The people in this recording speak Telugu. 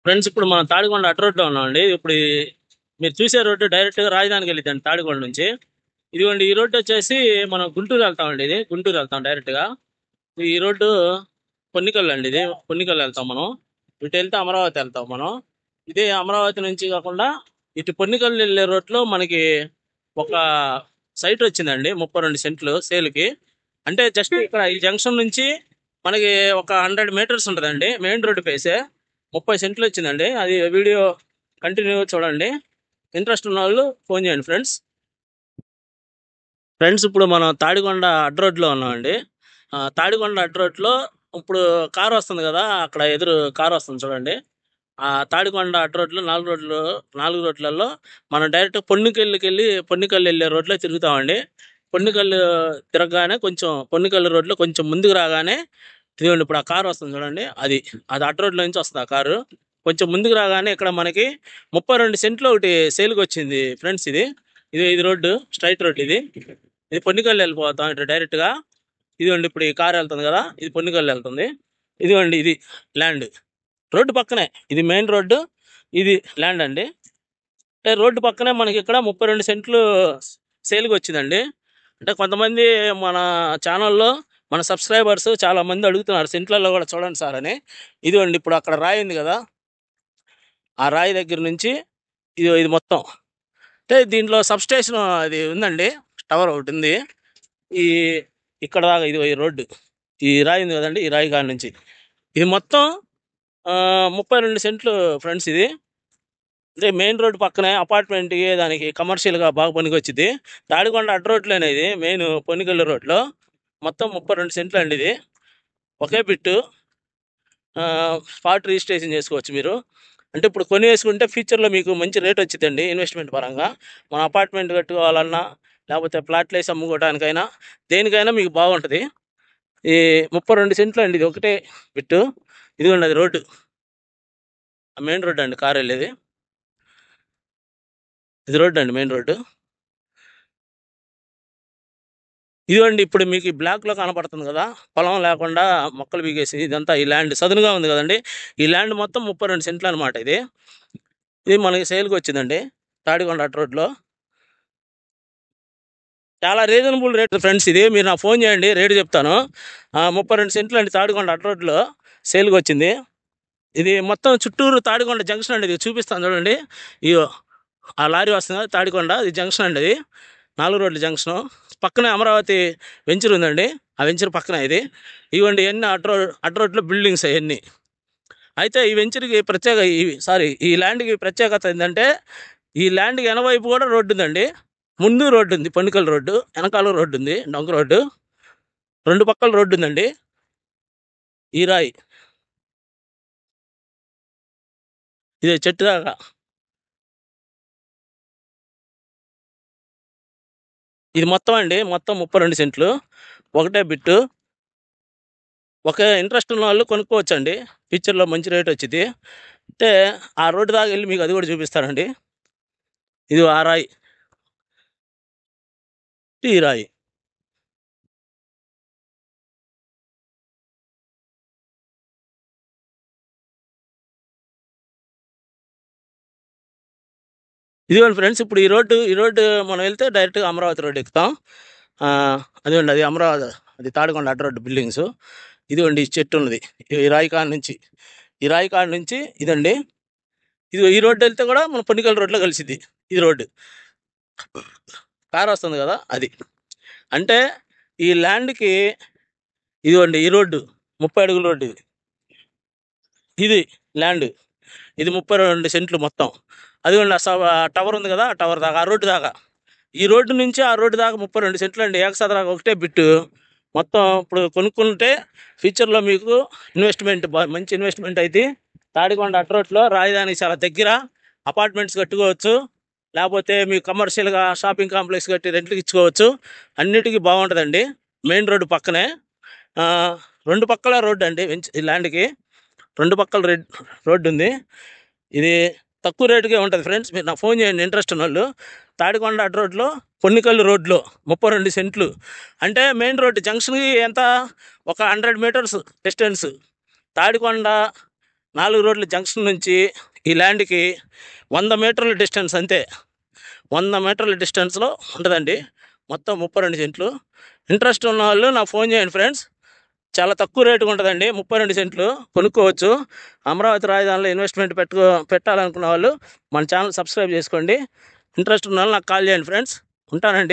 ఫ్రెండ్స్ ఇప్పుడు మనం తాడికొండ అటు రోడ్లో ఉన్నామండి. ఇప్పుడు మీరు చూసే రోడ్డు డైరెక్ట్గా రాజధానికి వెళ్ళిద్దండి తాడికొండ నుంచి. ఇదిగోండి ఈ రోడ్డు వచ్చేసి మనం గుంటూరు వెళ్తామండి. ఇది గుంటూరు వెళ్తాం డైరెక్ట్గా. ఈ రోడ్డు పొన్నికల్ అండి. ఇది పొన్నికల్ వెళ్తాం మనం. ఇటు వెళ్తే అమరావతి వెళ్తాం మనం. ఇదే అమరావతి నుంచి కాకుండా ఇటు పొన్నికల్ వెళ్ళే రోడ్లో మనకి ఒక సైట్ వచ్చిందండి, 32 సెంట్లు సేల్కి. అంటే జస్ట్ ఇక్కడ ఈ జంక్షన్ నుంచి మనకి ఒక 100 మీటర్స్ ఉంటుందండి, మెయిన్ రోడ్డు పేసే. 30 సెంట్లు వచ్చిందండి. అది వీడియో కంటిన్యూ చూడండి. ఇంట్రెస్ట్ ఉన్న వాళ్ళు ఫోన్ చేయండి ఫ్రెండ్స్. ఫ్రెండ్స్ ఇప్పుడు మనం తాడికొండ అడ్డ రోడ్లో ఉన్నామండి. తాడికొండ అడ్డ రోడ్లో ఇప్పుడు కారు వస్తుంది కదా, అక్కడ ఎదురు కారు వస్తుంది చూడండి. ఆ తాడికొండ అడ్డ రోడ్లు 4 రోడ్లలో మనం డైరెక్ట్ పొన్నికల్లు వెళ్ళే రోడ్లో తిరుగుతామండి. పొన్నికల్లు తిరగగానే కొంచెం పొన్నికల్లు రోడ్లో కొంచెం ముందుకు రాగానే ఇదిగోండి ఇప్పుడు ఆ కారు వస్తుంది చూడండి. అది అది అడ్డ రోడ్లో నుంచి వస్తుంది ఆ కారు. కొంచెం ముందుకు రాగానే ఇక్కడ మనకి 32 సెంట్లు ఒకటి సేల్కి వచ్చింది ఫ్రెండ్స్. ఇది ఇది ఇది రోడ్డు, స్ట్రైట్ రోడ్. ఇది ఇది పొన్నికల్లు వెళ్ళిపోతాం ఇటు డైరెక్ట్గా. ఇదిగోండి ఇప్పుడు ఈ కారు వెళ్తుంది కదా, ఇది పొన్నికల్లు వెళ్తుంది. ఇదిగోండి ఇది ల్యాండ్, రోడ్డు పక్కనే. ఇది మెయిన్ రోడ్డు, ఇది ల్యాండ్ అండి. అంటే రోడ్డు పక్కనే మనకి ఇక్కడ 32 సెంట్లు సేల్కి వచ్చిందండి. అంటే కొంతమంది మన ఛానల్లో మన సబ్స్క్రైబర్స్ చాలా మంది అడుగుతున్నారు సెంట్లలో కూడా చూడండి సార్ అని. ఇదిగోండి ఇప్పుడు అక్కడ రాయి ఉంది కదా, ఆ రాయి దగ్గర నుంచి ఇది మొత్తం. అంటే దీంట్లో సబ్స్టేషన్ అది ఉందండి, టవర్ ఒకటి ఉంది. ఈ ఇక్కడ దాకా ఇది ఈ రోడ్డు, ఈ రాయి ఉంది కదండి, ఈ రాయి కాడ నుంచి ఇది మొత్తం 32 సెంట్లు ఫ్రెండ్స్. ఇది అంటే మెయిన్ రోడ్ పక్కనే అపార్ట్మెంట్కి దానికి కమర్షియల్గా బాగా పనికి వచ్చింది. తాడికొండ అడ్డ రోడ్లోనే ఇది మెయిన్ పొన్నికల్లు రోడ్లో. మొత్తం 32 సెంట్లు అండి. ఇది ఒకే బిట్టు. స్పాట్ రిజిస్ట్రేషన్ చేసుకోవచ్చు మీరు. అంటే ఇప్పుడు కొని వేసుకుంటే ఫ్యూచర్లో మీకు మంచి రేట్ వచ్చిందండి ఇన్వెస్ట్మెంట్ పరంగా. మన అపార్ట్మెంట్ కట్టుకోవాలన్నా లేకపోతే ప్లాట్లు వేసి అమ్ముకోవడానికైనా దేనికైనా మీకు బాగుంటుంది. ఈ 32 సెంట్లు అండి, ఇది ఒకటే బిట్టు. ఇదిగోండి అది రోడ్డు, మెయిన్ రోడ్డు అండి కారు వెళ్ళేది. ఇది రోడ్డు అండి, మెయిన్ రోడ్డు. ఇదిగోండి ఇప్పుడు మీకు ఈ బ్లాక్లో కనపడుతుంది కదా, పొలం లేకుండా మొక్కలు బీగేసి ఇదంతా ఈ ల్యాండ్ సదునుగా ఉంది కదండి. ఈ ల్యాండ్ మొత్తం 32 సెంట్లు అనమాట. ఇది ఇది మనకి సేల్కి వచ్చిందండి తాడికొండ అడ్డ రోడ్లో. చాలా రీజనబుల్ రేట్ ఫ్రెండ్స్. ఇది మీరు నాకు ఫోన్ చేయండి, రేటు చెప్తాను. 32 సెంట్లు అండి తాడికొండ అడ్డ రోడ్లో సేల్కి వచ్చింది. ఇది మొత్తం చుట్టూరు తాడికొండ జంక్షన్ అండి. ఇది చూపిస్తాను చూడండి. ఇయో ఆ లారీ వస్తుంది తాడికొండ, ఇది జంక్షన్ అండి. అది 4 రోడ్ల జంక్షను. పక్కనే అమరావతి వెంచర్ ఉందండి, ఆ వెంచర్ పక్కన ఇది. ఇవ్వండి ఇవన్నీ అడ్డ రోడ్లో బిల్డింగ్స్ అవన్నీ. అయితే ఈ వెంచర్కి ఈ ల్యాండ్కి ప్రత్యేకత ఏంటంటే ఈ ల్యాండ్కి వెనవైపు కూడా రోడ్డు ఉందండి. ముందు రోడ్డు ఉంది పొన్నికల్ రోడ్డు, వెనకాల రోడ్డు ఉంది డొంక రోడ్డు, 2 పక్కల రోడ్డు ఉందండి. ఈ రాయి ఇది చెట్టు దాకా. ఇది మొత్తం అండి, మొత్తం 32 సెంట్లు ఒకటే బిట్టు. ఒక ఇంట్రెస్ట్ ఉన్న వాళ్ళు కొనుక్కోవచ్చండి, ఫ్యూచర్లో మంచి రేట్ వచ్చింది. అంటే ఆ రోడ్డు దాకా వెళ్ళి మీకు అది కూడా చూపిస్తానండి. ఇది ఆ రాయి, ఈ రాయి. ఇదిగోండి ఫ్రెండ్స్ ఇప్పుడు ఈ రోడ్డు మనం వెళ్తే డైరెక్ట్గా అమరావతి రోడ్డు ఎక్కుతాం. అదిగోండి అది అమరావతి, అది తాడికొండ అడ్డ రోడ్డు బిల్డింగ్స్. ఇదిగోండి ఈ చెట్టు ఉన్నది ఈ రాయి కాడ నుంచి ఇదండి. ఈ రోడ్డు వెళ్తే కూడా మన పొన్నికల్ రోడ్లో కలిసిద్ది. ఇది రోడ్డు, కారు వస్తుంది కదా అది. అంటే ఈ ల్యాండ్కి ఇదిగోండి ఈ రోడ్డు 30 అడుగుల రోడ్డు. ఇది ల్యాండ్, ఇది 32 సెంట్లు మొత్తం. అదిగోండి టవర్ ఉంది కదా, ఆ టవర్ దాకా, ఆ రోడ్డు దాకా. ఈ రోడ్డు నుంచి ఆ రోడ్డు దాకా 32 సెంట్లు అండి. ఏకసదరాగా ఒకటే బిట్టు. మొత్తం ఇప్పుడు కొనుక్కుంటే ఫ్యూచర్లో మీకు ఇన్వెస్ట్మెంట్ మంచి ఇన్వెస్ట్మెంట్ అయితే తాడికొండ అడ్డ రోడ్లో రాజధానికి చాలా దగ్గర అపార్ట్మెంట్స్ కట్టుకోవచ్చు, లేకపోతే మీకు కమర్షియల్గా షాపింగ్ కాంప్లెక్స్ కట్టి రెంట్కి ఇచ్చుకోవచ్చు. అన్నిటికీ బాగుంటుందండి. మెయిన్ రోడ్డు పక్కనే 2 పక్కల రోడ్డు అండి. ఈ ల్యాండ్కి 2 పక్కల రోడ్డు ఉంది. ఇది తక్కువ రేటుకే ఉంటుంది ఫ్రెండ్స్. మీరు నాకు ఫోన్ చేయండి ఇంట్రెస్ట్ ఉన్న వాళ్ళు. తాడికొండ అడ్డ రోడ్లో పొన్నికల్లు రోడ్లో 32 సెంట్లు. అంటే మెయిన్ రోడ్డు జంక్షన్కి ఎంత, ఒక 100 మీటర్స్ డిస్టెన్స్. తాడికొండ 4 రోడ్ల జంక్షన్ నుంచి ఈ ల్యాండ్కి 100 మీటర్ల డిస్టెన్స్ అంతే. 100 మీటర్ల డిస్టెన్స్లో ఉంటుందండి. మొత్తం 32 సెంట్లు. ఇంట్రెస్ట్ ఉన్న వాళ్ళు నాకు ఫోన్ చేయండి ఫ్రెండ్స్. చాలా తక్కువ రేటుగా ఉంటుందండి. 32 సెంట్లు కొనుక్కోవచ్చు. అమరావతి రాజధానిలో ఇన్వెస్ట్మెంట్ పెట్టాలనుకున్న వాళ్ళు మన ఛానల్ సబ్స్క్రైబ్ చేసుకోండి. ఇంట్రెస్ట్ ఉన్న వాళ్ళు నాకు కాల్ చేయండి ఫ్రెండ్స్. ఉంటానండి.